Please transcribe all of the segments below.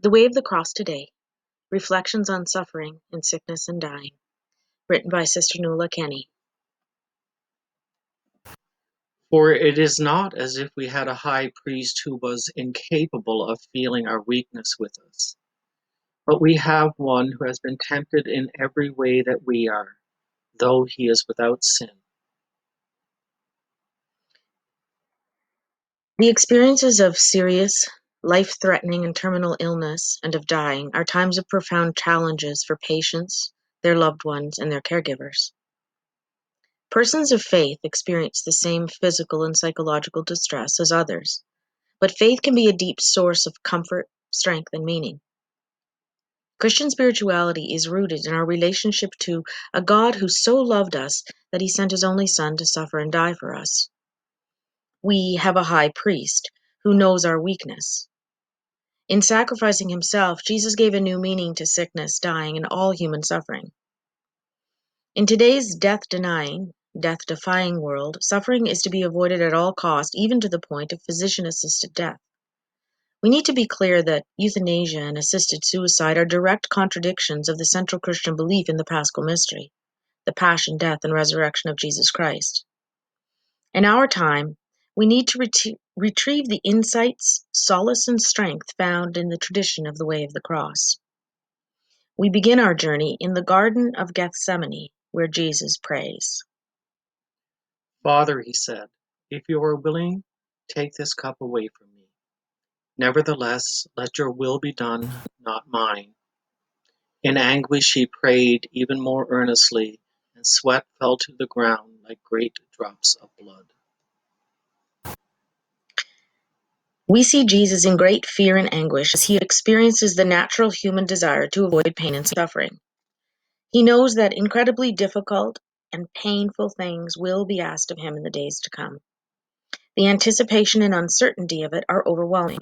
The Way of the Cross Today, Reflections on Suffering in Sickness and Dying, written by Sister Nuala Kenny. For it is not as if we had a high priest who was incapable of feeling our weakness with us, but we have one who has been tempted in every way that we are, though he is without sin. The experiences of serious, life-threatening and terminal illness and of dying are times of profound challenges for patients, their loved ones, and their caregivers. Persons of faith experience the same physical and psychological distress as others, but faith can be a deep source of comfort, strength, and meaning. Christian spirituality is rooted in our relationship to a God who so loved us that he sent his only Son to suffer and die for us. We have a high priest who knows our weakness. In sacrificing himself, Jesus gave a new meaning to sickness, dying, and all human suffering. In today's death-denying, death-defying world, suffering is to be avoided at all cost, even to the point of physician-assisted death. We need to be clear that euthanasia and assisted suicide are direct contradictions of the central Christian belief in the Paschal mystery, the passion, death, and resurrection of Jesus Christ. In our time, we need to retrieve the insights, solace, and strength found in the tradition of the Way of the Cross. We begin our journey in the Garden of Gethsemane, where Jesus prays. Father, he said, if you are willing, take this cup away from me. Nevertheless, let your will be done, not mine. In anguish he prayed even more earnestly, and sweat fell to the ground like great drops of blood. We see Jesus in great fear and anguish as he experiences the natural human desire to avoid pain and suffering. He knows that incredibly difficult and painful things will be asked of him in the days to come. The anticipation and uncertainty of it are overwhelming.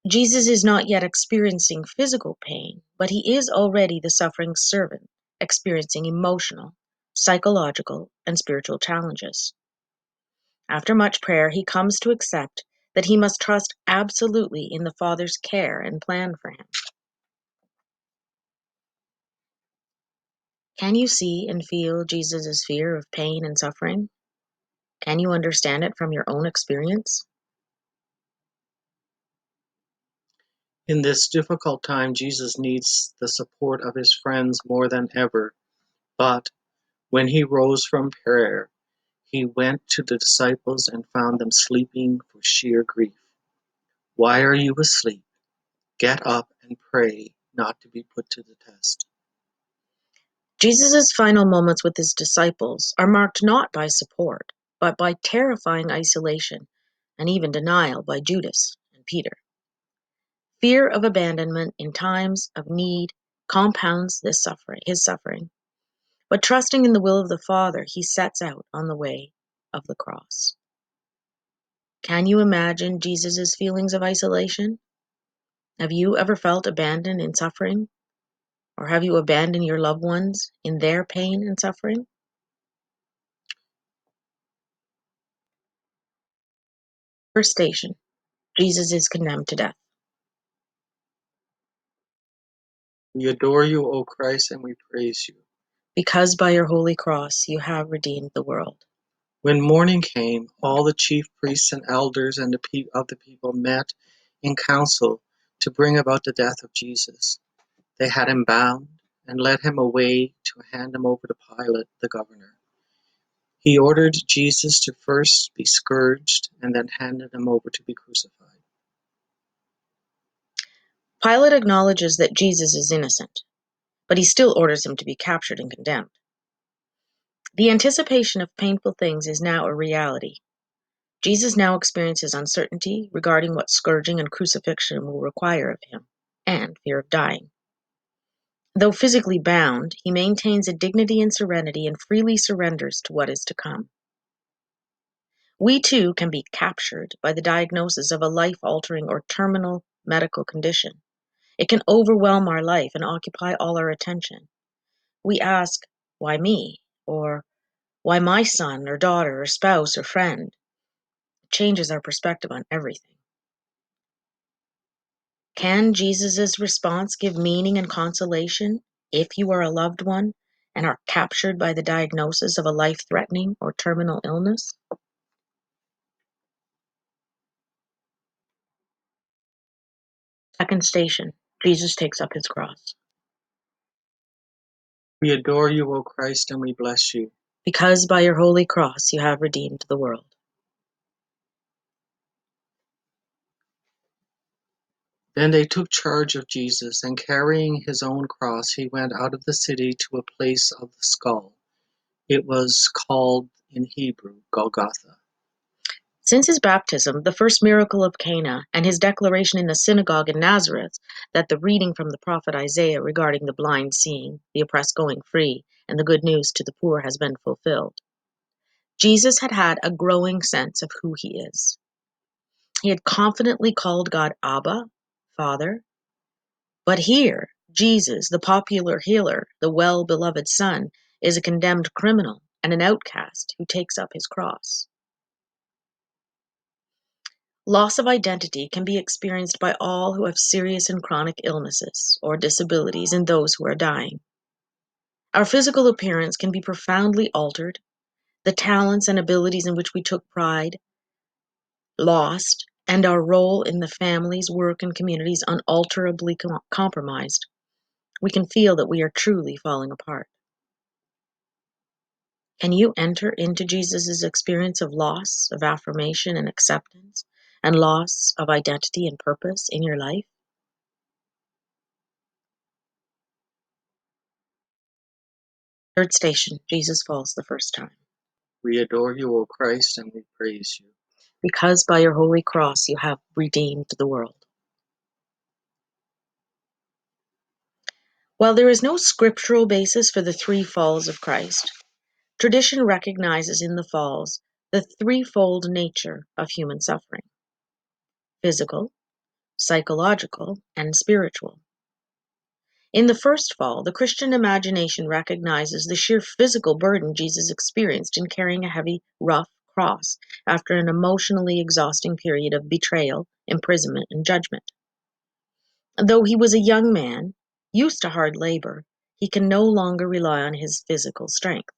Jesus is not yet experiencing physical pain, but he is already the suffering servant, experiencing emotional, psychological, and spiritual challenges. After much prayer, he comes to accept that he must trust absolutely in the Father's care and plan for him. Can you see and feel Jesus' fear of pain and suffering? Can you understand it from your own experience? In this difficult time, Jesus needs the support of his friends more than ever. But when he rose from prayer, he went to the disciples and found them sleeping for sheer grief. Why are you asleep? Get up and pray, not to be put to the test. Jesus' final moments with his disciples are marked not by support, but by terrifying isolation and even denial by Judas and Peter. Fear of abandonment in times of need compounds his suffering. But trusting in the will of the Father, he sets out on the way of the cross. Can you imagine Jesus' feelings of isolation? Have you ever felt abandoned in suffering? Or have you abandoned your loved ones in their pain and suffering? First station, Jesus is condemned to death. We adore you, O Christ, and we praise you. Because by your holy cross you have redeemed the world. When morning came, all the chief priests and elders and of the people met in council to bring about the death of Jesus. They had him bound and led him away to hand him over to Pilate, the governor. He ordered Jesus to first be scourged and then handed him over to be crucified. Pilate acknowledges that Jesus is innocent, but he still orders him to be captured and condemned. The anticipation of painful things is now a reality. Jesus now experiences uncertainty regarding what scourging and crucifixion will require of him, and fear of dying. Though physically bound, he maintains a dignity and serenity and freely surrenders to what is to come. We too can be captured by the diagnosis of a life-altering or terminal medical condition. It can overwhelm our life and occupy all our attention. We ask, why me? Or why my son or daughter or spouse or friend? It changes our perspective on everything. Can Jesus' response give meaning and consolation if you are a loved one and are captured by the diagnosis of a life-threatening or terminal illness? Second station, Jesus takes up his cross. We adore you, O Christ, and we bless you. Because by your holy cross you have redeemed the world. Then they took charge of Jesus, and carrying his own cross, he went out of the city to a place of the skull. It was called in Hebrew Golgotha. Since his baptism, the first miracle of Cana, and his declaration in the synagogue in Nazareth that the reading from the prophet Isaiah regarding the blind seeing, the oppressed going free, and the good news to the poor has been fulfilled, Jesus had had a growing sense of who he is. He had confidently called God Abba, Father. But here, Jesus, the popular healer, the well-beloved Son, is a condemned criminal and an outcast who takes up his cross. Loss of identity can be experienced by all who have serious and chronic illnesses or disabilities and those who are dying. Our physical appearance can be profoundly altered, the talents and abilities in which we took pride lost, and our role in the families, work, and communities unalterably compromised. We can feel that we are truly falling apart. Can you enter into Jesus' experience of loss, of affirmation and acceptance, and loss of identity and purpose in your life? Third station, Jesus falls the first time. We adore you, O Christ, and we praise you. Because by your holy cross you have redeemed the world. While there is no scriptural basis for the three falls of Christ, tradition recognizes in the falls the threefold nature of human suffering: physical, psychological, and spiritual. In the first fall, the Christian imagination recognizes the sheer physical burden Jesus experienced in carrying a heavy, rough cross after an emotionally exhausting period of betrayal, imprisonment, and judgment. Though he was a young man, used to hard labor, he can no longer rely on his physical strength.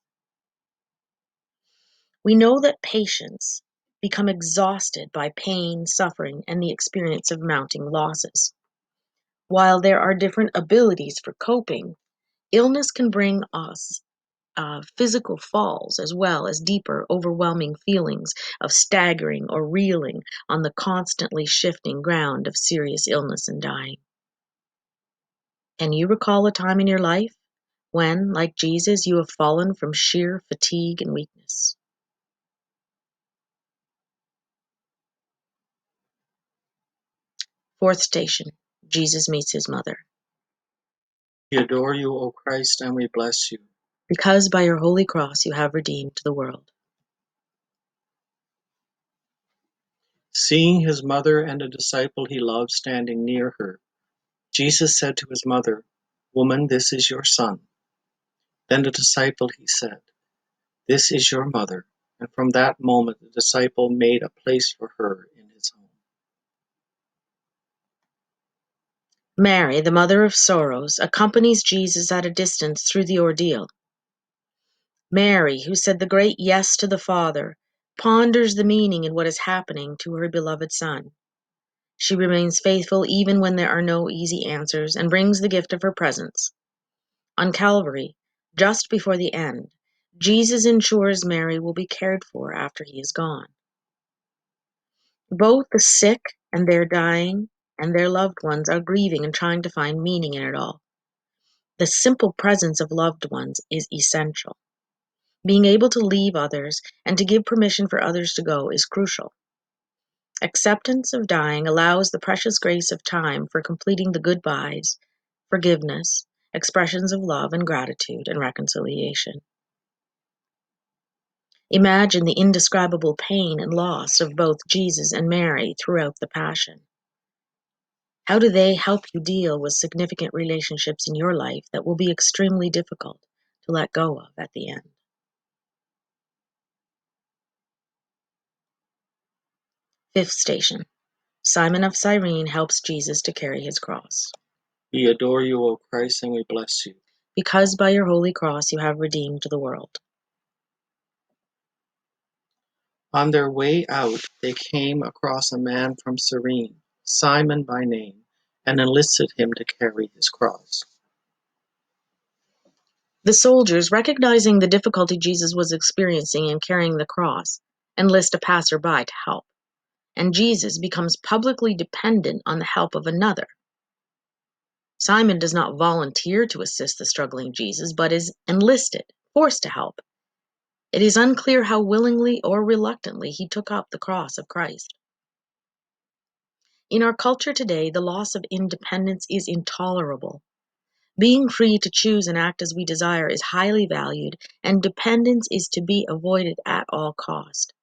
We know that patients become exhausted by pain, suffering, and the experience of mounting losses. While there are different abilities for coping, illness can bring us physical falls as well as deeper, overwhelming feelings of staggering or reeling on the constantly shifting ground of serious illness and dying. Can you recall a time in your life when, like Jesus, you have fallen from sheer fatigue and weakness? Fourth station, Jesus meets his mother. We adore you, O Christ, and we bless you. Because by your holy cross you have redeemed the world. Seeing his mother and a disciple he loved standing near her, Jesus said to his mother, "Woman, this is your son." Then the disciple, he said, "This is your mother." And from that moment the disciple made a place for her in his home. Mary, the mother of sorrows, accompanies Jesus at a distance through the ordeal. Mary, who said the great yes to the Father, ponders the meaning in what is happening to her beloved Son. She remains faithful even when there are no easy answers and brings the gift of her presence. On Calvary, just before the end, Jesus ensures Mary will be cared for after he is gone. Both the sick and their dying and their loved ones are grieving and trying to find meaning in it all. The simple presence of loved ones is essential. Being able to leave others and to give permission for others to go is crucial. Acceptance of dying allows the precious grace of time for completing the goodbyes, forgiveness, expressions of love and gratitude and reconciliation. Imagine the indescribable pain and loss of both Jesus and Mary throughout the Passion. How do they help you deal with significant relationships in your life that will be extremely difficult to let go of at the end? Fifth station, Simon of Cyrene helps Jesus to carry his cross. We adore you, O Christ, and we bless you. Because by your holy cross you have redeemed the world. On their way out, they came across a man from Cyrene, Simon by name, and enlisted him to carry his cross. The soldiers, recognizing the difficulty Jesus was experiencing in carrying the cross, enlist a passerby to help, and Jesus becomes publicly dependent on the help of another. Simon does not volunteer to assist the struggling Jesus, but is enlisted, forced to help. It is unclear how willingly or reluctantly he took up the cross of Christ. In our culture today, the loss of independence is intolerable. Being free to choose and act as we desire is highly valued, and dependence is to be avoided at all cost.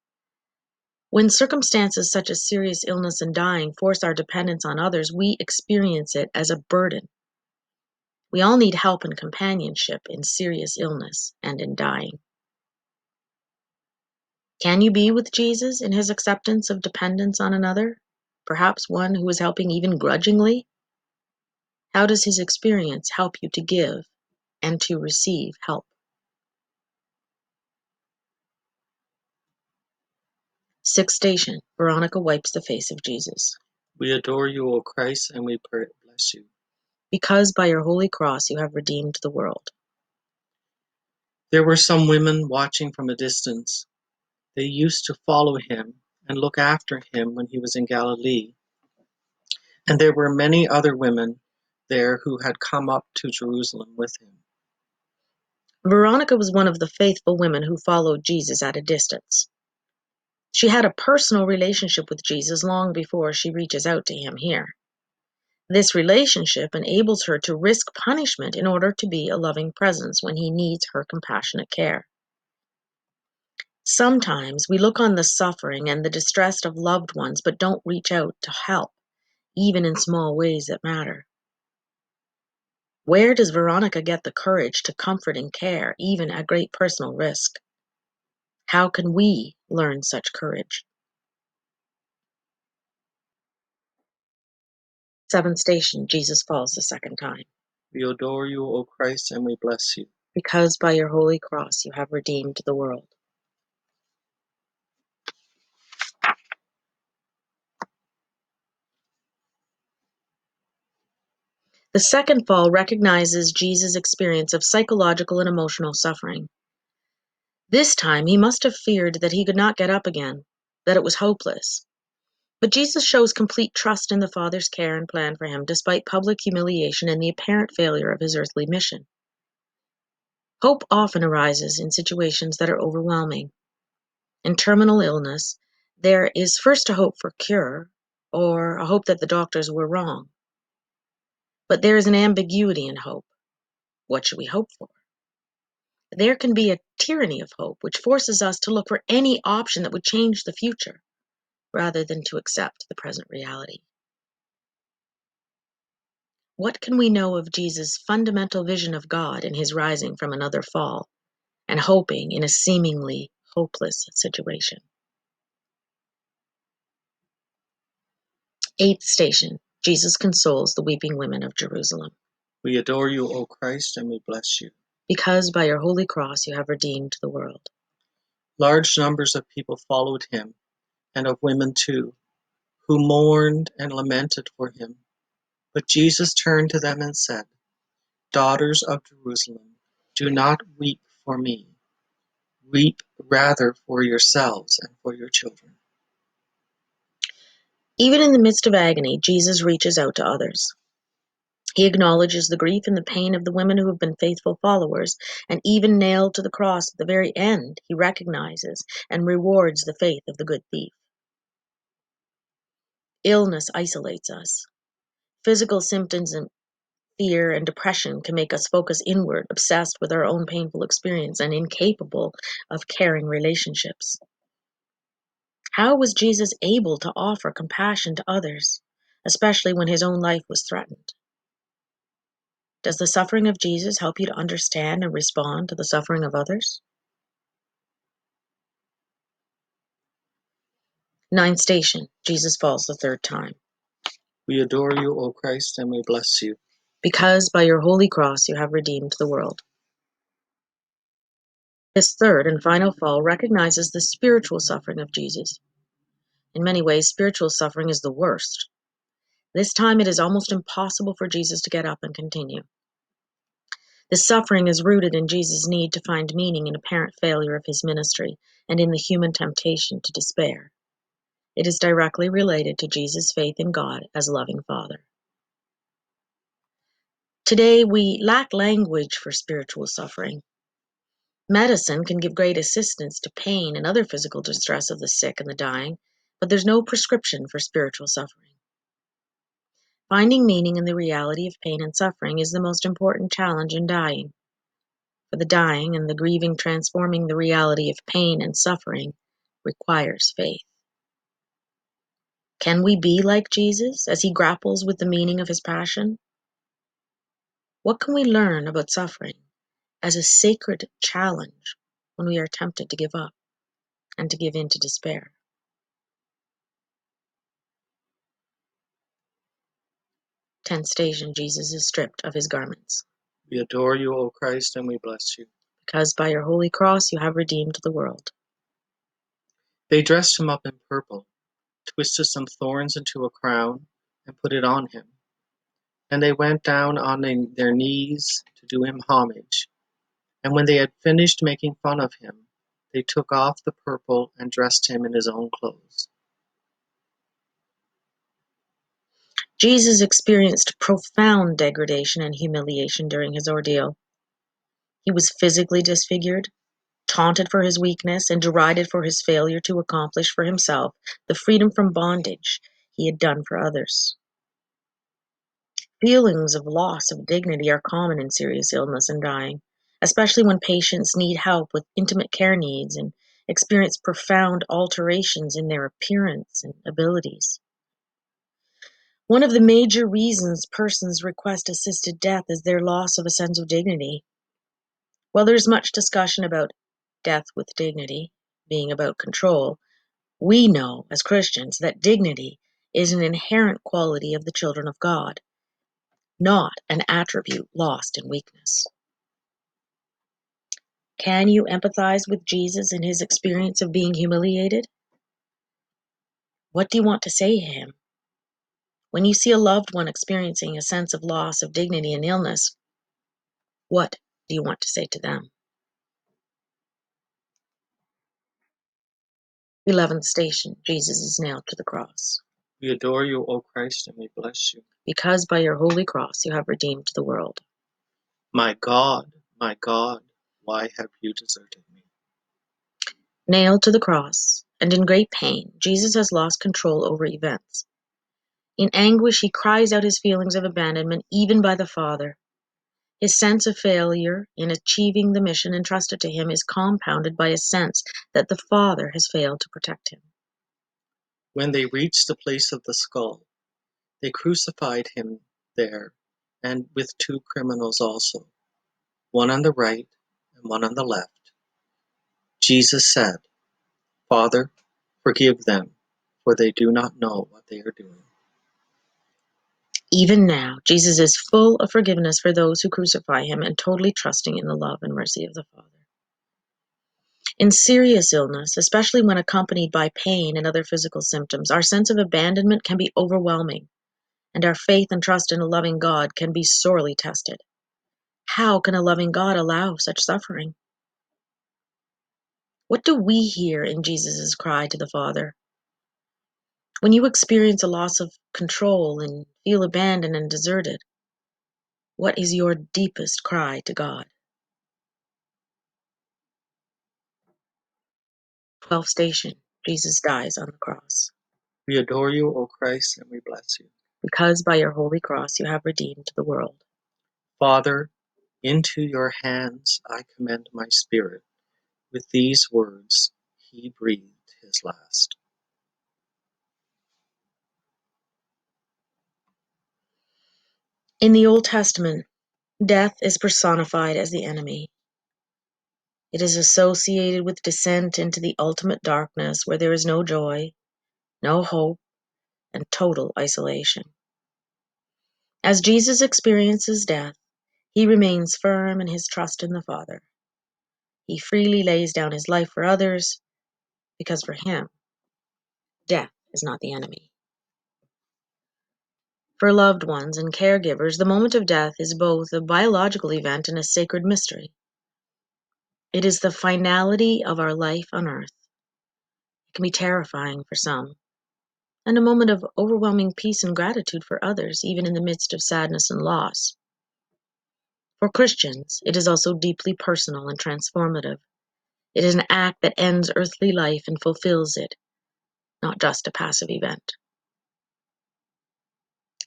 When circumstances such as serious illness and dying force our dependence on others, we experience it as a burden. We all need help and companionship in serious illness and in dying. Can you be with Jesus in his acceptance of dependence on another? Perhaps one who is helping even grudgingly? How does his experience help you to give and to receive help? Sixth station, Veronica wipes the face of Jesus. We adore you, O Christ, and we bless you. Because by your holy cross you have redeemed the world. There were some women watching from a distance. They used to follow him and look after him when he was in Galilee. And there were many other women there who had come up to Jerusalem with him. Veronica was one of the faithful women who followed Jesus at a distance. She had a personal relationship with Jesus long before she reaches out to him here. This relationship enables her to risk punishment in order to be a loving presence when he needs her compassionate care. Sometimes we look on the suffering and the distress of loved ones but don't reach out to help, even in small ways that matter. Where does Veronica get the courage to comfort and care, even at great personal risk? How can we learn such courage? Seventh station, Jesus falls the second time. We adore you, O Christ, and we bless you. Because by your holy cross you have redeemed the world. The second fall recognizes Jesus' experience of psychological and emotional suffering. This time he must have feared that he could not get up again, that it was hopeless. But Jesus shows complete trust in the Father's care and plan for him, despite public humiliation and the apparent failure of his earthly mission. Hope often arises in situations that are overwhelming. In terminal illness, there is first a hope for cure, or a hope that the doctors were wrong. But there is an ambiguity in hope. What should we hope for? There can be a tyranny of hope, which forces us to look for any option that would change the future, rather than to accept the present reality. What can we know of Jesus' fundamental vision of God in his rising from another fall and hoping in a seemingly hopeless situation? Eighth station, Jesus consoles the weeping women of Jerusalem. We adore you, O Christ, and we bless you. Because by your holy cross you have redeemed the world. Large numbers of people followed him, and of women too, who mourned and lamented for him. But Jesus turned to them and said, Daughters of Jerusalem, do not weep for me. Weep rather for yourselves and for your children. Even in the midst of agony, Jesus reaches out to others. He acknowledges the grief and the pain of the women who have been faithful followers, and even nailed to the cross at the very end, he recognizes and rewards the faith of the good thief. Illness isolates us. Physical symptoms and fear and depression can make us focus inward, obsessed with our own painful experience and incapable of caring relationships. How was Jesus able to offer compassion to others, especially when his own life was threatened? Does the suffering of Jesus help you to understand and respond to the suffering of others? Ninth station, Jesus falls the third time. We adore you, O Christ, and we bless you. Because by your holy cross you have redeemed the world. This third and final fall recognizes the spiritual suffering of Jesus. In many ways, spiritual suffering is the worst. This time it is almost impossible for Jesus to get up and continue. The suffering is rooted in Jesus' need to find meaning in apparent failure of his ministry and in the human temptation to despair. It is directly related to Jesus' faith in God as loving Father. Today, we lack language for spiritual suffering. Medicine can give great assistance to pain and other physical distress of the sick and the dying, but there's no prescription for spiritual suffering. Finding meaning in the reality of pain and suffering is the most important challenge in dying. For the dying and the grieving, transforming the reality of pain and suffering requires faith. Can we be like Jesus as he grapples with the meaning of his passion? What can we learn about suffering as a sacred challenge when we are tempted to give up and to give in to despair? Tenth station, Jesus is stripped of his garments. We adore you, O Christ, and we bless you. Because by your holy cross you have redeemed the world. They dressed him up in purple, twisted some thorns into a crown, and put it on him. And they went down on their knees to do him homage. And when they had finished making fun of him, they took off the purple and dressed him in his own clothes. Jesus experienced profound degradation and humiliation during his ordeal. He was physically disfigured, taunted for his weakness, and derided for his failure to accomplish for himself the freedom from bondage he had done for others. Feelings of loss of dignity are common in serious illness and dying, especially when patients need help with intimate care needs and experience profound alterations in their appearance and abilities. One of the major reasons persons request assisted death is their loss of a sense of dignity. While there's much discussion about death with dignity being about control, we know as Christians that dignity is an inherent quality of the children of God, not an attribute lost in weakness. Can you empathize with Jesus in his experience of being humiliated? What do you want to say to him? When you see a loved one experiencing a sense of loss of dignity and illness, what do you want to say to them? 11th station, Jesus is nailed to the cross. We adore you, O Christ, and we bless you. Because by your holy cross you have redeemed the world. My God, why have you deserted me? Nailed to the cross, and in great pain, Jesus has lost control over events. In anguish, he cries out his feelings of abandonment, even by the Father. His sense of failure in achieving the mission entrusted to him is compounded by a sense that the Father has failed to protect him. When they reached the place of the skull, they crucified him there, and with two criminals also, one on the right and one on the left. Jesus said, Father, forgive them, for they do not know what they are doing. Even now, Jesus is full of forgiveness for those who crucify him and totally trusting in the love and mercy of the Father. In serious illness, especially when accompanied by pain and other physical symptoms, our sense of abandonment can be overwhelming, and our faith and trust in a loving God can be sorely tested. How can a loving God allow such suffering? What do we hear in Jesus' cry to the Father? When you experience a loss of control and feel abandoned and deserted, what is your deepest cry to God? 12th station, Jesus dies on the cross. We adore you, O Christ, and we bless you. Because by your holy cross you have redeemed the world. Father, into your hands I commend my spirit. With these words, he breathed his last. In the Old Testament, death is personified as the enemy. It is associated with descent into the ultimate darkness where there is no joy, no hope, and total isolation. As Jesus experiences death, he remains firm in his trust in the Father. He freely lays down his life for others because for him, death is not the enemy. For loved ones and caregivers, the moment of death is both a biological event and a sacred mystery. It is the finality of our life on earth. It can be terrifying for some, and a moment of overwhelming peace and gratitude for others, even in the midst of sadness and loss. For Christians, it is also deeply personal and transformative. It is an act that ends earthly life and fulfills it, not just a passive event.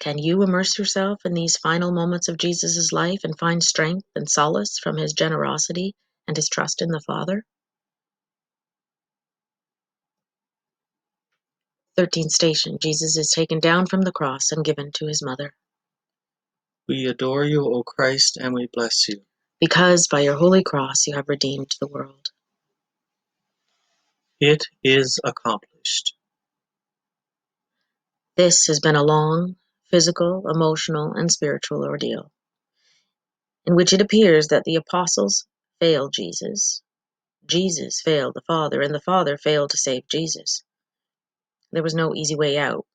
Can you immerse yourself in these final moments of Jesus' life and find strength and solace from his generosity and his trust in the Father? 13th station, Jesus is taken down from the cross and given to his mother. We adore you, O Christ, and we bless you. Because by your holy cross you have redeemed the world. It is accomplished. This has been a long, physical, emotional, and spiritual ordeal, in which it appears that the apostles failed Jesus, Jesus failed the Father, and the Father failed to save Jesus. There was no easy way out,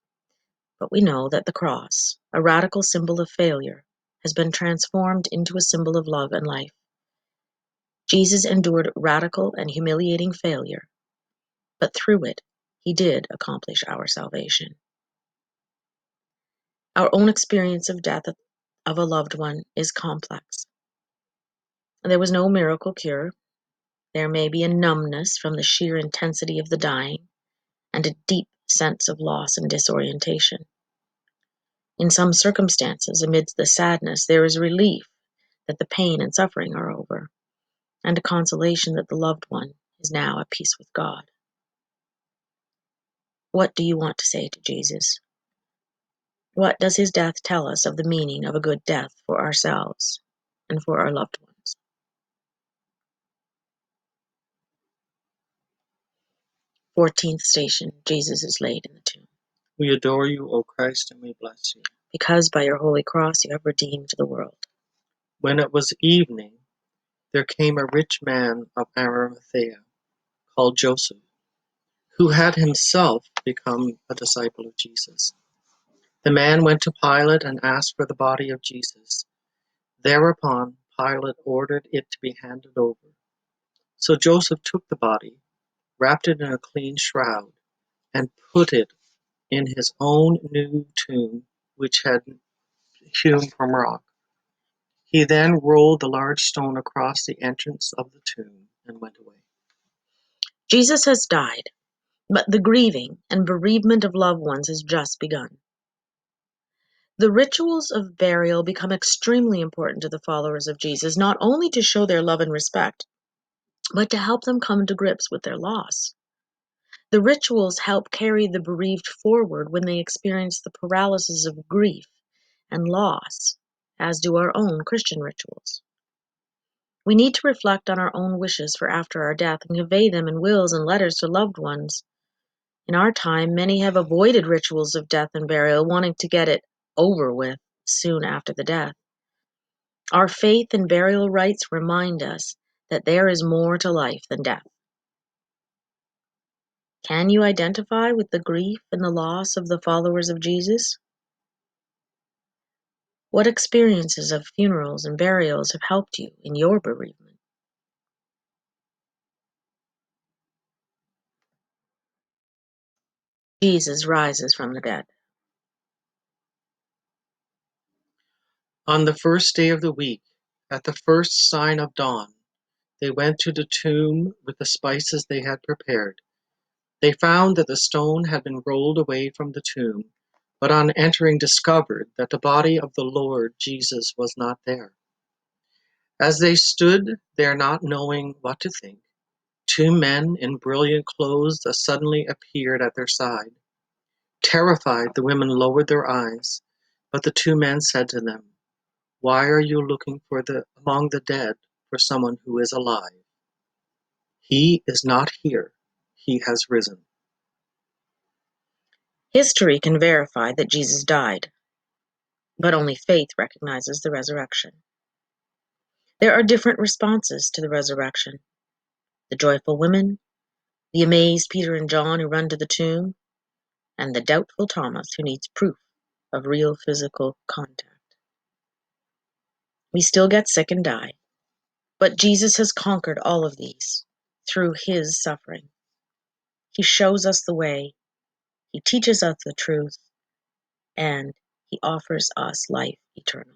but we know that the cross, a radical symbol of failure, has been transformed into a symbol of love and life. Jesus endured radical and humiliating failure, but through it, he did accomplish our salvation. Our own experience of death of a loved one is complex. There was no miracle cure. There may be a numbness from the sheer intensity of the dying and a deep sense of loss and disorientation. In some circumstances, amidst the sadness, there is relief that the pain and suffering are over, and a consolation that the loved one is now at peace with God. What do you want to say to Jesus? What does his death tell us of the meaning of a good death for ourselves and for our loved ones? 14th station, Jesus is laid in the tomb. We adore you, O Christ, and we bless you. Because by your holy cross you have redeemed the world. When it was evening, there came a rich man of Arimathea, called Joseph, who had himself become a disciple of Jesus. The man went to Pilate and asked for the body of Jesus. Thereupon Pilate ordered it to be handed over. So Joseph took the body, wrapped it in a clean shroud, and put it in his own new tomb, which had hewn from rock. He then rolled the large stone across the entrance of the tomb and went away. Jesus has died, but the grieving and bereavement of loved ones has just begun. The rituals of burial become extremely important to the followers of Jesus, not only to show their love and respect, but to help them come to grips with their loss. The rituals help carry the bereaved forward when they experience the paralysis of grief and loss, as do our own Christian rituals. We need to reflect on our own wishes for after our death and convey them in wills and letters to loved ones. In our time, many have avoided rituals of death and burial, wanting to get it over with soon after the death. Our faith and burial rites remind us that there is more to life than death. Can you identify with the grief and the loss of the followers of Jesus? What experiences of funerals and burials have helped you in your bereavement? Jesus rises from the dead. On the first day of the week, at the first sign of dawn, they went to the tomb with the spices they had prepared. They found that the stone had been rolled away from the tomb, but on entering discovered that the body of the Lord Jesus was not there. As they stood there not knowing what to think, two men in brilliant clothes suddenly appeared at their side. Terrified, the women lowered their eyes, but the two men said to them, "Why are you looking among the dead for someone who is alive? He is not here. He has risen." History can verify that Jesus died, but only faith recognizes the resurrection. There are different responses to the resurrection: the joyful women, the amazed Peter and John who run to the tomb, and the doubtful Thomas who needs proof of real physical contact. We still get sick and die, but Jesus has conquered all of these through his suffering. He shows us the way, he teaches us the truth, and he offers us life eternal.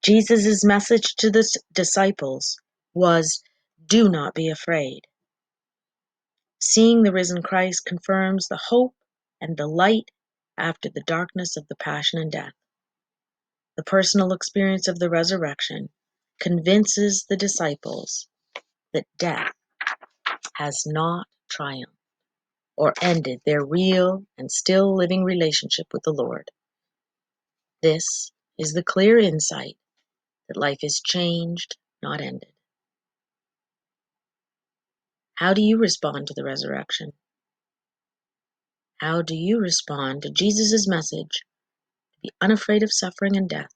Jesus' message to the disciples was, "Do not be afraid." Seeing the risen Christ confirms the hope and the light after the darkness of the passion and death. The personal experience of the resurrection convinces the disciples that death has not triumphed or ended their real and still living relationship with the Lord. This is the clear insight that life is changed, not ended. How do you respond to the resurrection? How do you respond to Jesus' message to be unafraid of suffering and death?